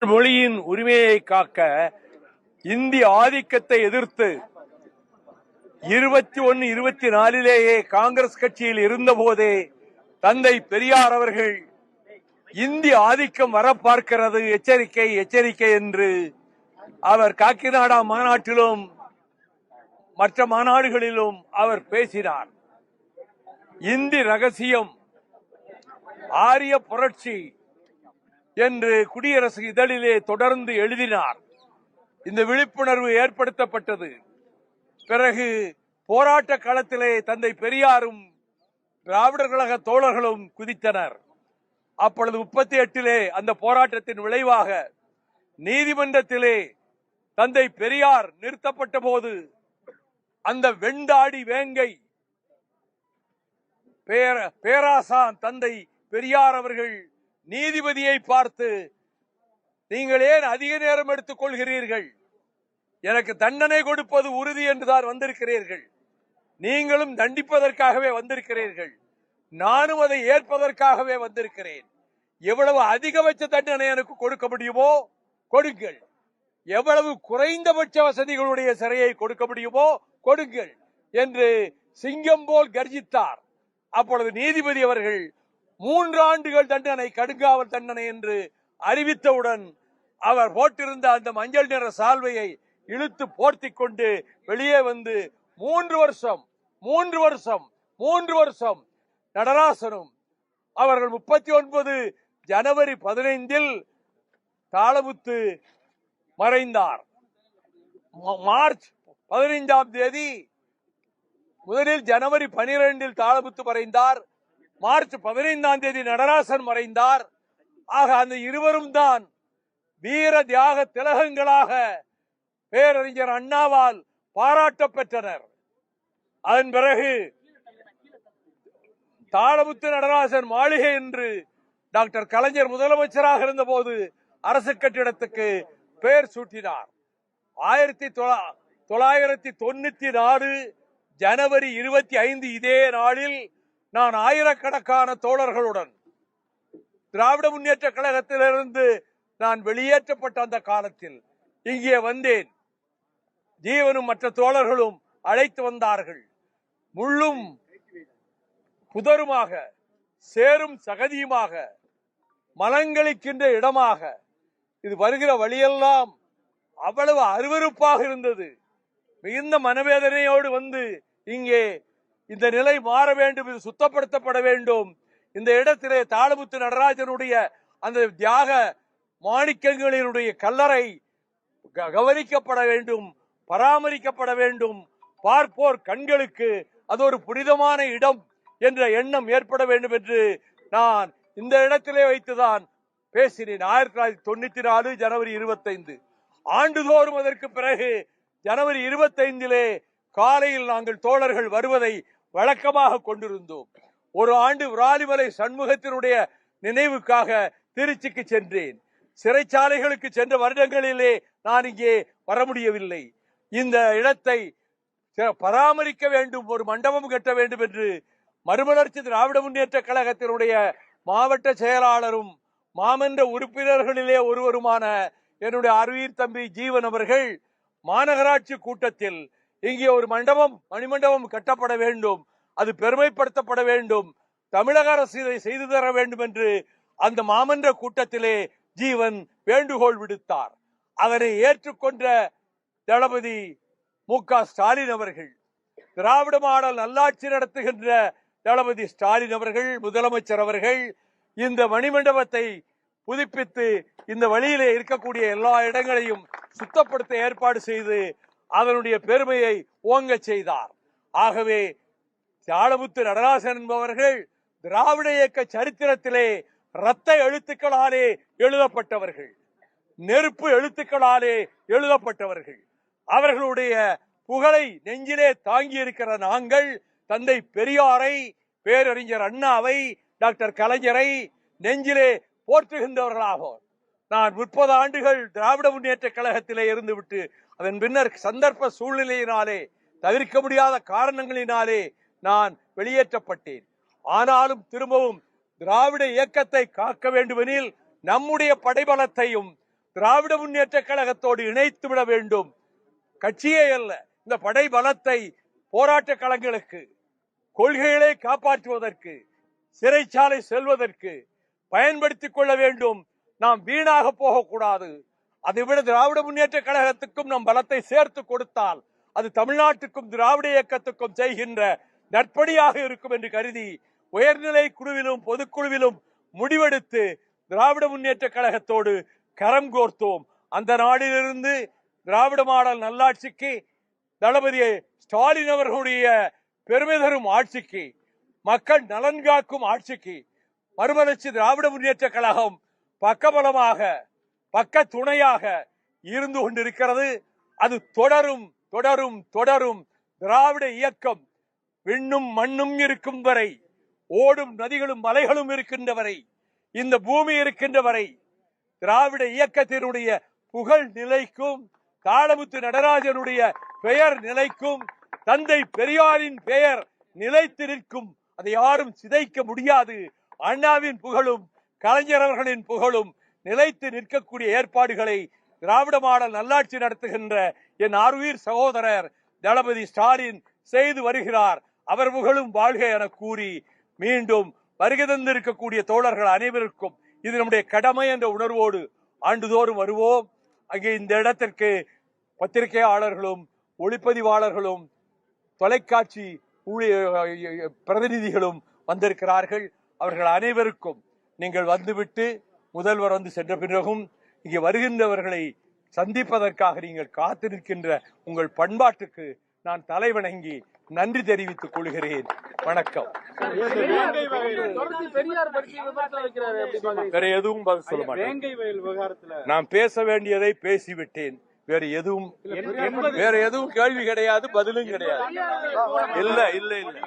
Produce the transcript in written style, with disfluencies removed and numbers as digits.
மொழியின் உரிமையை காக்க இந்தி ஆதிக்கத்தை எதிர்த்து 21, 24 காங்கிரஸ் கட்சியில் இருந்த போதே தந்தை பெரியார் அவர்கள் இந்தி ஆதிக்கம் வர பார்க்கிறது, எச்சரிக்கை எச்சரிக்கை என்று அவர் காக்கிநாடா மாநாட்டிலும் மற்ற மாநாடுகளிலும் அவர் பேசினார். இந்தி ரகசியம், ஆரிய புரட்சி என்று குடியரசு இதழிலே தொடர்ந்து எழுதினார். இந்த விழிப்புணர்வு ஏற்படுத்தப்பட்டது. பிறகு போராட்ட களத்திலே தந்தை பெரியாரும் திராவிடர் கழக தோழர்களும் குதித்தனர். அப்பொழுது 38 அந்த போராட்டத்தின் விளைவாக நீதிமன்றத்திலே தந்தை பெரியார் நிறுத்தப்பட்ட போது அந்த வெண்டாடி வேங்கை பேராசான் தந்தை பெரியார் அவர்கள் நீதிபதியை பார்த்து, நீங்கள் ஏன் அதிக நேரம் எடுத்துக் கொள்கிறீர்கள்? எனக்கு தண்டனை கொடுப்பது உறுதி என்றுதான் வந்திருக்கிறீர்கள். நீங்களும் தண்டிப்பதற்காகவே வந்திருக்கிறீர்கள். நானும் அதை ஏற்பதற்காகவே வந்திருக்கிறேன். எவ்வளவு அதிகபட்ச தண்டனை எனக்கு கொடுக்க முடியுமோ கொடுங்கள். எவ்வளவு குறைந்தபட்ச வசதிகளுடைய சிறையை கொடுக்க முடியுமோ கொடுங்கள் என்று சிங்கம் போல் கர்ஜித்தார். அப்பொழுது நீதிபதி அவர்கள் 3 ஆண்டுகள் தண்டனை, கடுங்காவல் தண்டனை என்று அறிவித்தவுடன் அவர் போட்டிருந்த அந்த மஞ்சள் நிற சால்வையை இழுத்து போர்த்தி கொண்டு வெளியே வந்து 3 வருஷம் நடராசனும் அவர்கள் 39 ஜனவரி 15 தாளமுத்து மறைந்தார். மார்ச் 15 முதலில் ஜனவரி 12 தாளமுத்து மறைந்தார். மார்ச் 15 நடராசன் மறைந்தார். ஆக அந்த இருவரும் தான் வீர தியாக திலகங்களாக பேரறிஞர் அண்ணாவால் பாராட்ட பெற்றனர். அதன் பிறகு தாளமுத்து நடராசன் மாளிகை என்று டாக்டர் கலைஞர் முதலமைச்சராக இருந்த போது அரசு கட்டிடத்துக்கு பெயர் சூட்டினார். 1994 ஜனவரி 25 இதே நாளில் நான் ஆயிரக்கணக்கான தோழர்களுடன் திராவிட முன்னேற்ற கழகத்திலிருந்து நான் வெளியேற்றப்பட்ட அந்த காலத்தில் இங்கே வந்தேன். ஜீவனும் மற்ற தோழர்களும் அழைத்து வந்தார்கள். முள்ளும் புதருமாக, சேரும் சகதியுமாக, மலங்களிக்கின்ற இடமாக இது வருகிற வழியெல்லாம் அவ்வளவு அருவருப்பாக இருந்தது. மிகுந்த மனவேதனையோடு வந்து இங்கே இந்த நிலை மாற வேண்டும், இது சுத்தப்படுத்தப்பட வேண்டும். இந்த இடத்திலே தாளமுத்து நடராஜனுடைய அந்த தியாக மாணிக்கங்களினுடைய கல்லறை கவனிக்கப்பட வேண்டும், பராமரிக்கப்பட வேண்டும். பார்ப்போர் கண்களுக்கு அது ஒரு புனிதமான இடம் என்ற எண்ணம் ஏற்பட வேண்டும் என்று நான் இந்த இடத்திலே வைத்துதான் பேசினேன். 1994 ஜனவரி 25 ஆண்டுதோறும் அதற்கு பிறகு ஜனவரி 25 காலையில் நாங்கள் தோழர்கள் வருவதை வழக்கமாக கொண்டிருந்தோம். ஒரு ஆண்டு விராலிமலை சண்முகத்தினுடைய நினைவுக்காக திருச்சிக்கு சென்றேன். சிறைச்சாலைகளுக்கு சென்ற வருடங்களிலே நான் இங்கே வர முடியவில்லை. இந்த இடத்தை பராமரிக்க வேண்டும், ஒரு மண்டபம் கட்ட வேண்டும் என்று மறுமலர்ச்சி திராவிட முன்னேற்ற கழகத்தினுடைய மாவட்ட செயலாளரும் மாமன்ற உறுப்பினர்களிலே ஒருவருமான என்னுடைய அருவீர் தம்பி ஜீவன் அவர்கள் மாநகராட்சி கூட்டத்தில் இங்கே ஒரு மணிமண்டபம் கட்டப்பட வேண்டும், அது பெருமைப்படுத்தப்பட வேண்டும், தமிழக அரசு இதை செய்து தர வேண்டும் என்று அந்த மாமன்ற கூட்டத்திலே ஜீவன் வேண்டுகோள் விடுத்தார். அதனை ஏற்றுக்கொண்ட தளபதி மு.க. ஸ்டாலின் அவர்கள், திராவிட மாடல் நல்லாட்சி நடத்துகின்ற தளபதி ஸ்டாலின் அவர்கள், முதலமைச்சர் அவர்கள் இந்த மணிமண்டபத்தை புதுப்பித்து இந்த வழியிலே இருக்கக்கூடிய எல்லா இடங்களையும் சுத்தப்படுத்த ஏற்பாடு செய்து அதனுடைய பெருமையை ஓங்க செய்தார். ஆகவே தாளமுத்து நடராசன் என்பவர்கள் திராவிட இயக்க சரித்திரத்திலே இரத்த எழுத்துக்களாலே எழுதப்பட்டவர்கள், நெருப்பு எழுத்துக்களாலே எழுதப்பட்டவர்கள். அவர்களுடைய புகழை நெஞ்சிலே தாங்கி இருக்கிற நாங்கள் தந்தை பெரியாரை, பேரறிஞர் அண்ணாவை, டாக்டர் கலைஞரை நெஞ்சிலே போற்றுகின்றவர்களாகும். நான் 30 ஆண்டுகள் திராவிட முன்னேற்ற கழகத்திலே இருந்துவிட்டு அதன் பின்னர் சந்தர்ப்ப சூழ்நிலையினாலே, தவிர்க்க முடியாத காரணங்களினாலே நான் வெளியேற்றப்பட்டேன். ஆனாலும் திரும்பவும் திராவிட இயக்கத்தை காக்க வேண்டுமெனில் நம்முடைய படைபலத்தையும் திராவிட முன்னேற்ற கழகத்தோடு இணைத்து விட வேண்டும். கட்சியே அல்ல, இந்த படை பலத்தை போராட்ட களங்களுக்கு, கொள்கைகளை காப்பாற்றுவதற்கு, சிறைச்சாலை செல்வதற்கு பயன்படுத்திக் கொள்ள வேண்டும். நாம் வீணாக போகக்கூடாது. அதைவிட திராவிட முன்னேற்ற கழகத்துக்கும் நம் பலத்தை சேர்த்து கொடுத்தால் அது தமிழ்நாட்டுக்கும் திராவிட இயக்கத்துக்கும் செய்கின்ற நற்படியாக இருக்கும் என்று கருதி உயர்நிலை குழுவிலும் பொதுக்குழுவிலும் முடிவெடுத்து திராவிட முன்னேற்ற கழகத்தோடு கரம் கோர்த்தோம். அந்த நாளிலிருந்து திராவிட மாடல் நல்லாட்சிக்கு, தளபதி ஸ்டாலின் அவர்களுடைய பெருமை தரும் ஆட்சிக்கு, மக்கள் நலன் காக்கும் ஆட்சிக்கு மறுமலர்ச்சி திராவிட முன்னேற்ற கழகம் பக்கபலமாக, பக்க துணையாக இருந்து கொண்டிருக்கிறது. அது தொடரும் தொடரும் தொடரும். திராவிட இயக்கம் விண்ணும் மண்ணும் இருக்கும் வரை, ஓடும் நதிகளும் மலைகளும் இருக்கின்ற வரை, இந்த பூமி இருக்கின்ற வரை திராவிட இயக்கத்தினுடைய புகழ் நிலைக்கும், காளமுத்து நடராஜனுடைய பெயர் நிலைக்கும், தந்தை பெரியாரின் பெயர் நிலைத்து நிற்கும். அதை யாரும் சிதைக்க முடியாது. அண்ணாவின் புகழும் கலைஞர் அவர்களின் புகழும் நிலைத்து நிற்கக்கூடிய ஏற்பாடுகளை திராவிட மாடல் நல்லாட்சி நடத்துகின்ற என் ஆர்வீர் சகோதரர் தளபதி ஸ்டாலின் செய்து வருகிறார். அவர் புகழும் வாழ்க என கூறி மீண்டும் வருகை தந்திருக்கக்கூடிய தோழர்கள் அனைவருக்கும் இது நம்முடைய கடமை என்ற உணர்வோடு ஆண்டுதோறும் வருவோம். அங்கே இந்த இடத்திற்கு பத்திரிகையாளர்களும் ஒளிப்பதிவாளர்களும் தொலைக்காட்சி பிரதிநிதிகளும் வந்திருக்கிறார்கள். அவர்கள் அனைவருக்கும் நீங்கள் வந்துவிட்டு முதல்வர் வந்து சென்ற பிறகும் இங்கே வருகின்றவர்களை சந்திப்பதற்காக நீங்கள் காத்து நிற்கின்ற உங்கள் பண்பாட்டுக்கு நான் தலைவணங்கி நன்றி தெரிவித்துக் கொள்கிறேன். வணக்கம். வேற எதுவும் பதில் சொல்ல மாட்டேன். நான் பேச வேண்டியதை பேசிவிட்டேன். வேற எதுவும் கேள்வி கிடையாது, பதிலும் கிடையாது. இல்ல இல்ல இல்ல.